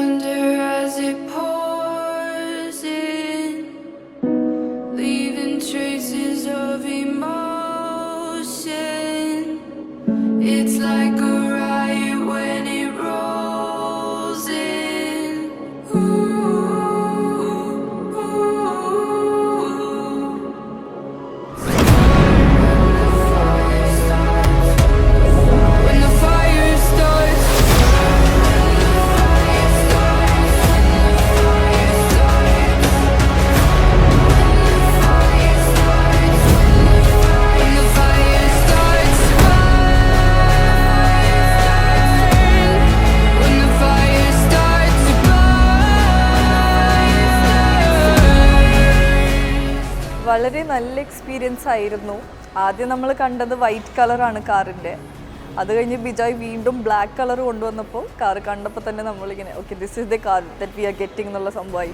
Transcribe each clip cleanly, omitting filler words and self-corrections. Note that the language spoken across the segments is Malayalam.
thunder as it pours in, leaving traces of emotion. It's like a riot when it rolls in. When the fire starts, when the fire starts to burn, when the fire starts to burn. വളരെ നല്ല എക്സ്പീരിയൻസ് ആയിരുന്നു. ആദ്യം നമ്മൾ കണ്ടത് വൈറ്റ് കളറാണ് കാറിൻ്റെ. അത് കഴിഞ്ഞ് ബിജോയ് വീണ്ടും ബ്ലാക്ക് കളർ കൊണ്ടുവന്നപ്പോൾ കാർ കണ്ടപ്പോൾ തന്നെ നമ്മളിങ്ങനെ okay this is the car that we are getting എന്നുള്ള സംഭവമായി.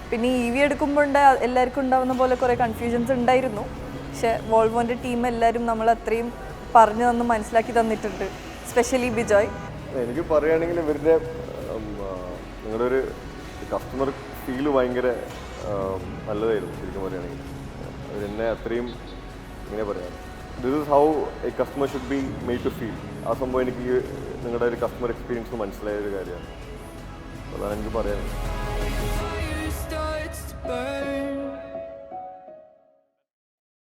പിന്നെ EV എടുക്കുമ്പോൾ എല്ലാവർക്കും ഉണ്ടാകുന്ന പോലെ കുറേ കൺഫ്യൂഷൻസ് ഉണ്ടായിരുന്നു. പക്ഷേ വോൾവോൻ്റെ ടീം എല്ലാവരും നമ്മൾ അത്രയും പറഞ്ഞു തന്ന് മനസ്സിലാക്കി തന്നിട്ടുണ്ട്, സ്പെഷ്യലി ബിജോയ്. എനിക്ക് പറയുകയാണെങ്കിൽ ഇവരുടെ നിങ്ങളുടെ ഒരു കസ്റ്റമർ ഫീല് ഭയങ്കര നല്ലതായിരുന്നു. ശരിക്കും പറയുകയാണെങ്കിൽ അവരെന്നെ അത്രയും ഇങ്ങനെ പറയാം this is how a customer should be made to feel. ആ സംഭവം എനിക്ക് നിങ്ങളുടെ ഒരു കസ്റ്റമർ എക്സ്പീരിയൻസ് മനസ്സിലായ ഒരു കാര്യമാണ്. അതാണ് എനിക്ക് പറയാനുള്ളത്. Fire starts to burn.